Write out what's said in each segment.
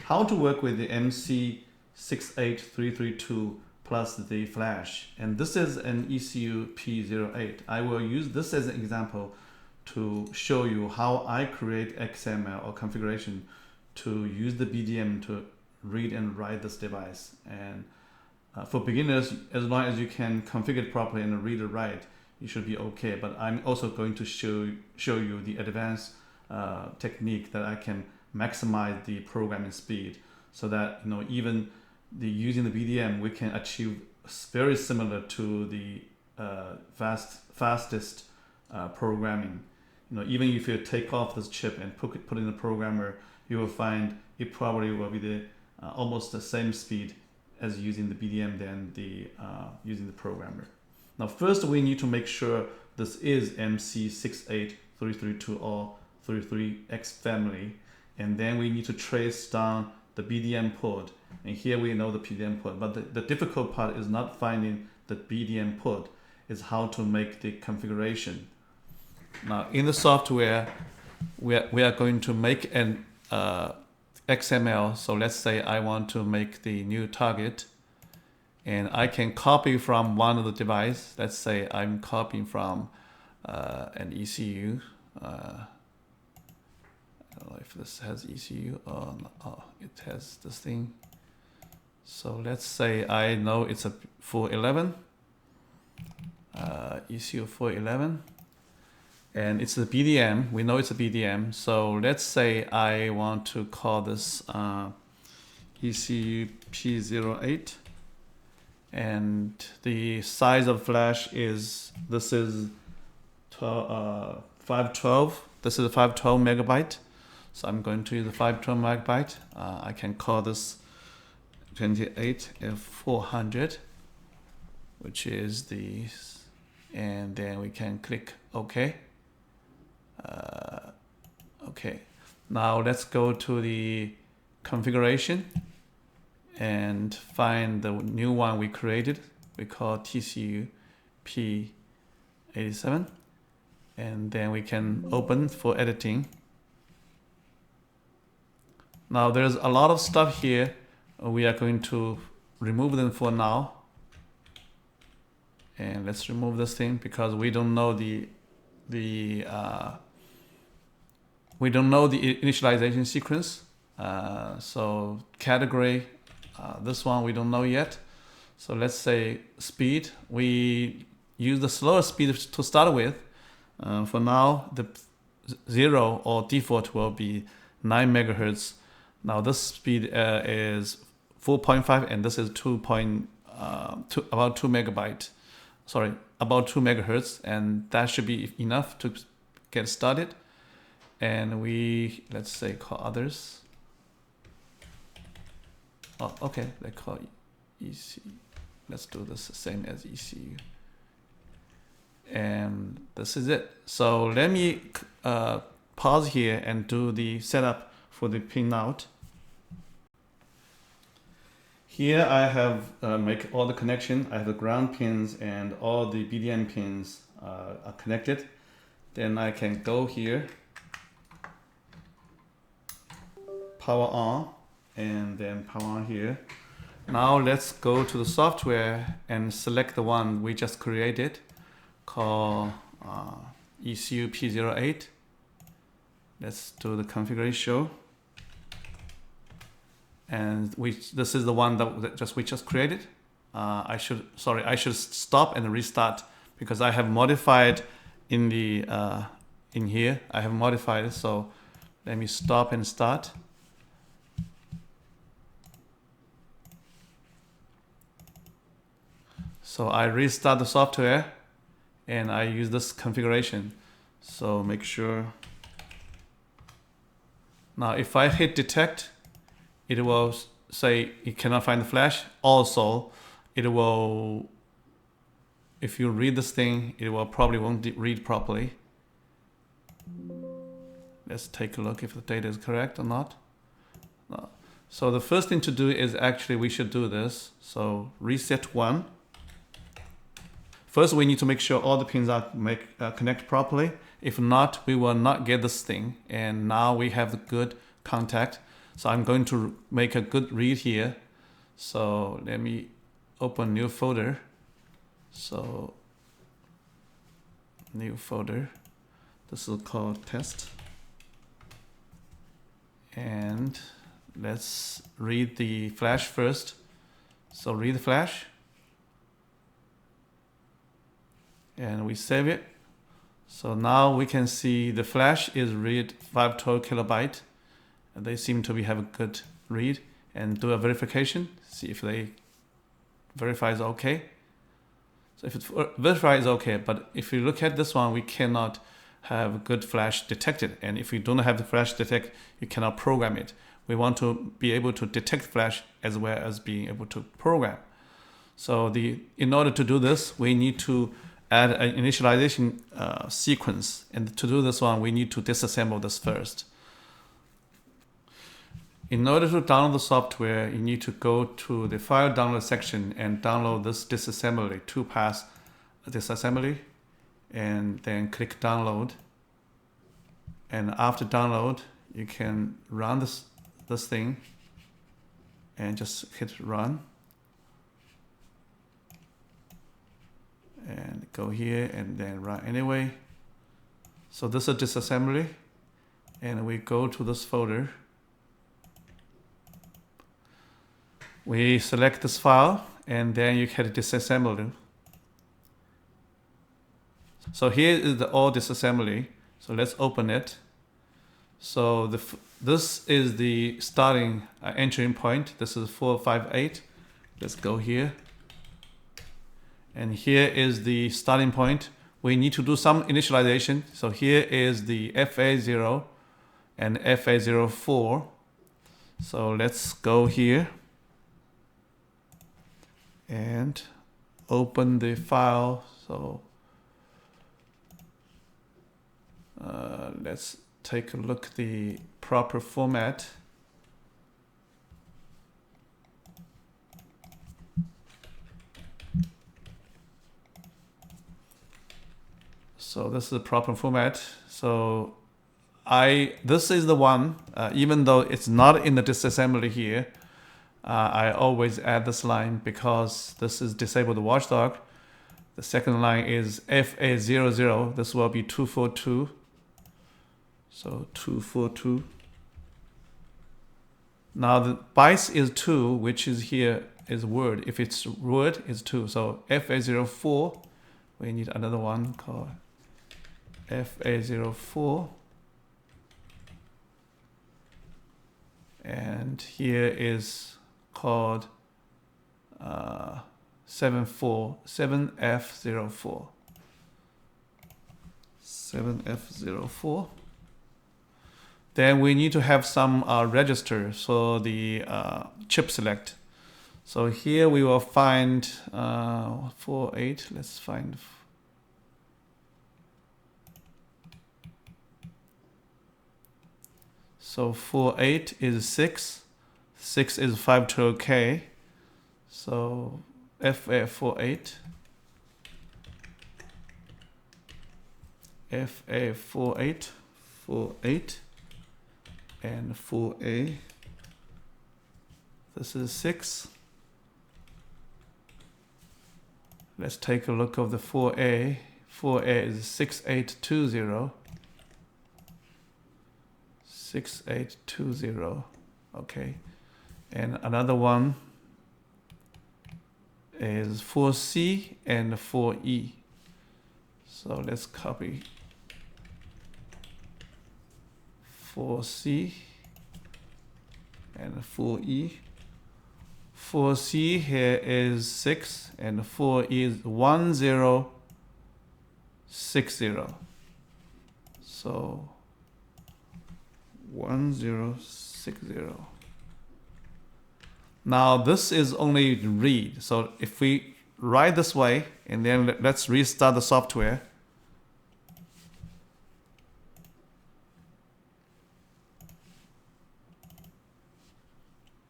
how to work with the MC68332 plus the flash. And this is an ECU P08. I will use this as an example to show you how I create XML or configuration to use the BDM to read and write this device. And for beginners, as long as you can configure it properly and read and write, you should be okay. But I'm also going to show you the advanced technique that I can maximize the programming speed, so that even using the BDM we can achieve very similar to the fastest programming. Even if you take off this chip and put it in the programmer, you will find it probably will be the almost the same speed as using the BDM than the using the programmer. Now first we need to make sure this is MC68332 or 33X family, and then we need to trace down the BDM port. And here we know the BDM port, but the difficult part is not finding the BDM port, is how to make the configuration. Now in the software we are going to make an XML. So let's say I want to make the new target, and I can copy from one of the device. Let's say I'm copying from an ECU. I don't know if this has ECU or not. Oh, it has this thing. So let's say I know it's a 411, ECU 411, and it's a BDM. We know it's a BDM. So let's say I want to call this ECU P08, and the size of flash is, this is 512. This is a 512 megabyte. So I'm going to use the 512 megabyte. I can call this 28F400, which is the, and then we can click OK. Okay, now let's go to the configuration and find the new one we created. We call TCU P87, and then we can open for editing. Now there's a lot of stuff here. We are going to remove them for now. And let's remove this thing because we don't know the initialization sequence. So category, this one we don't know yet. So let's say speed. We use the slower speed to start with. For now, the 0 or default will be 9 megahertz. Now this speed is 4.5, and this is about 2 megabyte. Sorry, about 2 megahertz, and that should be enough to get started. And we, let's say, call others. Oh, okay, let's call ECU. Let's do this the same as ECU. And this is it. So let me pause here and do the setup for the pinout. Here I have make all the connection. I have the ground pins and all the BDM pins are connected. Then I can go here, power on, and then power on here. Now let's go to the software and select the one we just created, called ECU P08. Let's do the configuration. And this is the one that we just created. I should stop and restart because I have modified in the in here. I have modified it. So let me stop and start. So I restart the software and I use this configuration. So make sure. Now if I hit detect, it will say it cannot find the flash. Also, it will, if you read this thing, it will probably won't read properly. Let's take a look if the data is correct or not. No. So the first thing to do is actually we should do this. So reset 1. First, we need to make sure all the pins are connect properly. If not, we will not get this thing. And now we have the good contact. So I'm going to make a good read here. So let me open new folder. So new folder. This is called test. And let's read the flash first. So read the flash. And we save it. So now we can see the flash is read 512 kilobyte. And they seem to have a good read. And do a verification. See if they verify is okay. So if it verifies okay, but if you look at this one, we cannot have good flash detected. And if we don't have the flash detect, you cannot program it. We want to be able to detect flash as well as being able to program. So in order to do this, we need to add an initialization sequence. And to do this one, we need to disassemble this first. In order to download the software, you need to go to the file download section and download this disassembly, 2-pass disassembly, and then click download. And after download, you can run this thing and just hit run. And go here and then run anyway. So this is disassembly, and we go to this folder. We select this file, and then you can disassemble it. So here is the all disassembly. So let's open it. So this is the starting entering point. This is 458. Let's go here. And here is the starting point. We need to do some initialization. So here is the FA0 and FA04. So let's go here and open the file. So let's take a look at the proper format. So this is the proper format. So this is the one, even though it's not in the disassembly here, I always add this line because this is disabled watchdog. The second line is FA00. This will be 242. So 242. Now the bytes is 2, which is here is word. If it's word, it's 2. So FA04, we need another one called FA04. And here is called 7F04. 7F04. Then we need to have some register, so the chip select. So here we will find 48. Let's find. So 48 is 6. 6 is 512K. So FA48. FA48. 48. And 4A. This is 6. Let's take a look of the 4A. 4A is 6820. 6820. Okay. And another one is 4C and 4E. So let's copy 4C and 4E. 4C here is 6 and 4E is 1060. So 1060. Now this is only read. So if we write this way and then let's restart the software.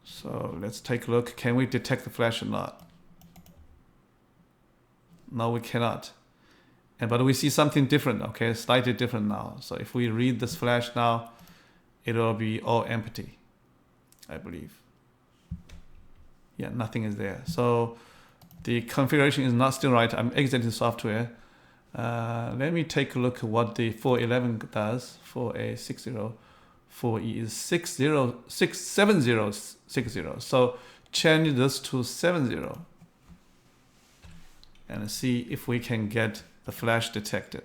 So let's take a look. Can we detect the flash or not? No, we cannot. But we see something different, okay? Slightly different now. So if we read this flash now, it will be all empty. I believe. Yeah, nothing is there. So the configuration is not still right. I'm exiting software. Let me take a look at what the 411 does. 4A60, 4E is 7060. So change this to 70 and see if we can get the flash detected.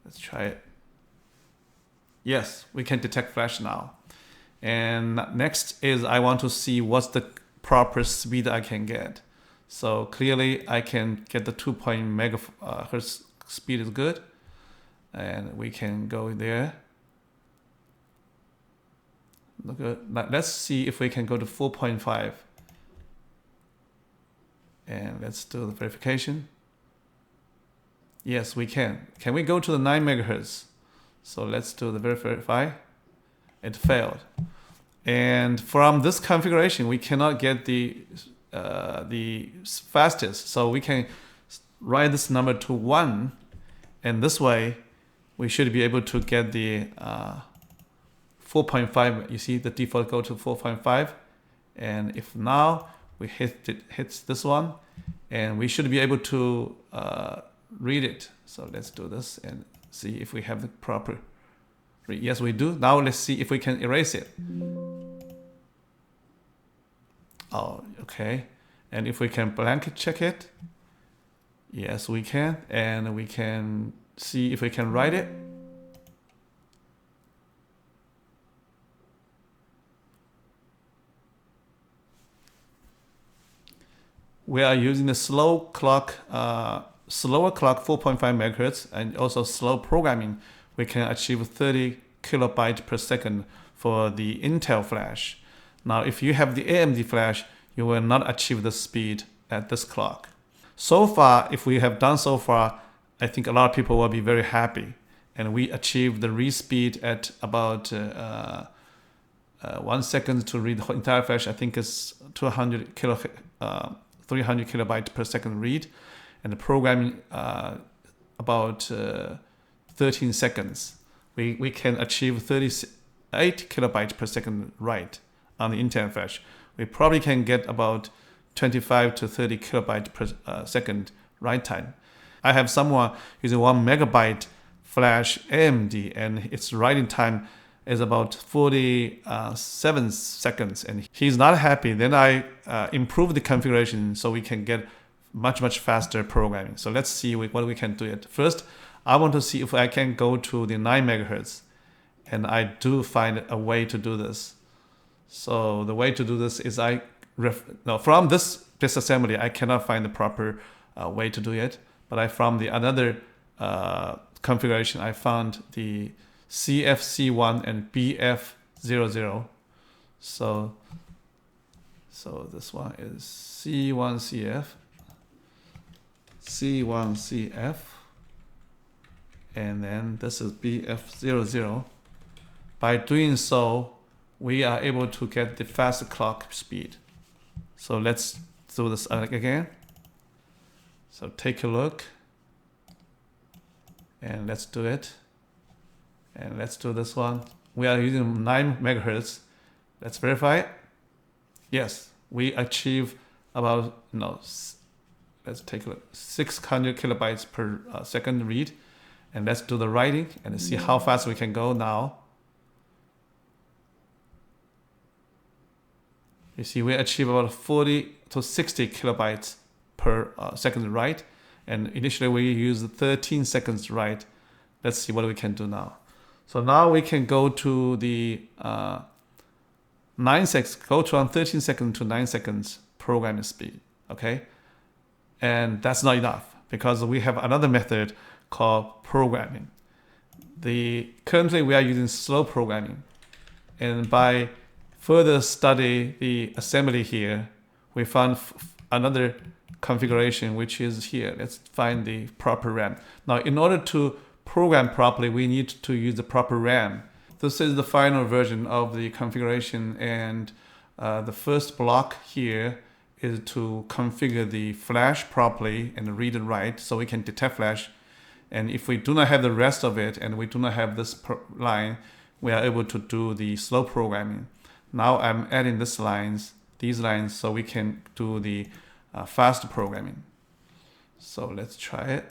Let's try it. Yes, we can detect flash now. And next is I want to see what's the proper speed I can get. So clearly I can get the 2.0 megahertz speed is good. And we can go there. Let's see if we can go to 4.5. And let's do the verification. Yes, we can. Can we go to the 9 megahertz? So let's do the verify. It failed. And from this configuration, we cannot get the fastest. So we can write this number to 1. And this way, we should be able to get the 4.5. You see the default go to 4.5. And if now we hits this one, and we should be able to read it. So let's do this and see if we have the proper read. Yes, we do. Now let's see if we can erase it. Oh, okay. And if we can blanket check it, yes, we can. And we can see if we can write it. We are using the slower clock 4.5 megahertz, and also slow programming. We can achieve 30 kilobyte per second for the Intel flash. Now, if you have the AMD flash, you will not achieve the speed at this clock. So far, if we have done so far, I think a lot of people will be very happy. And we achieved the read speed at about 1 second to read the entire flash. I think it's 300 kilobyte per second read, and the programming about 13 seconds. We can achieve 38 kilobyte per second write on the Intel flash. We probably can get about 25 to 30 kilobyte per second write time. I have someone using 1 megabyte flash AMD, and its writing time is about 47 seconds, and he's not happy. Then I improve the configuration so we can get much faster programming. So let's see what we can do it. First, I want to see if I can go to the 9 megahertz, and I do find a way to do this. So the way to do this is from this disassembly, I cannot find the proper way to do it, but from the another configuration, I found the CFC1 and BF00. So this one is C1CF, and then this is BF00. By doing so, we are able to get the fast clock speed. So let's do this again. So take a look, and let's do it. And let's do this one. We are using 9 megahertz. Let's verify it. Yes, we achieve about, let's take a look, 600 kilobytes per second read. And let's do the writing and see how fast we can go now. You see, we achieve about 40 to 60 kilobytes per second write. And initially we used 13 seconds write. Let's see what we can do now. So now we can go to the 9 seconds, go from 13 seconds to 9 seconds programming speed, okay? And that's not enough because we have another method called programming. Currently we are using slow programming, and by further study the assembly here, we found another configuration, which is here. Let's find the proper RAM. Now, in order to program properly, we need to use the proper RAM. This is the final version of the configuration, and the first block here is to configure the flash properly and read and write so we can detect flash. And if we do not have the rest of it and we do not have this line, we are able to do the slow programming. Now I'm adding these lines, so we can do the fast programming. So let's try it.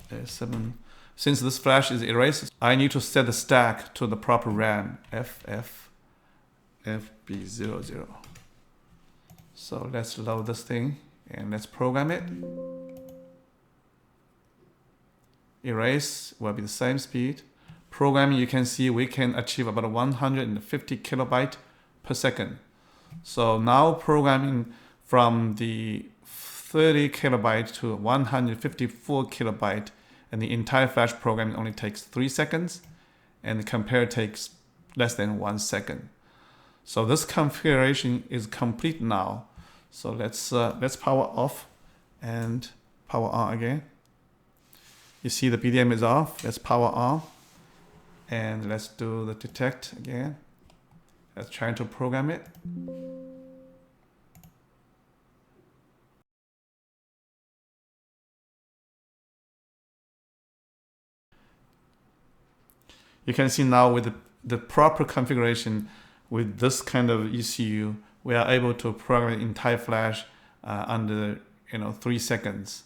There's 7. Since this flash is erased, I need to set the stack to the proper RAM, FB00. So let's load this thing and let's program it. Erase will be the same speed. Programming, you can see we can achieve about 150 kilobyte per second. So now programming from the 30 kilobyte to 154 kilobyte, and the entire flash programming only takes 3 seconds, and the compare takes less than 1 second. So this configuration is complete now. So let's power off and power on again. You see the BDM is off. Let's power on, and let's do the detect again. Let's try to program it. You can see now with the proper configuration, with this kind of ECU, we are able to program the entire flash under 3 seconds.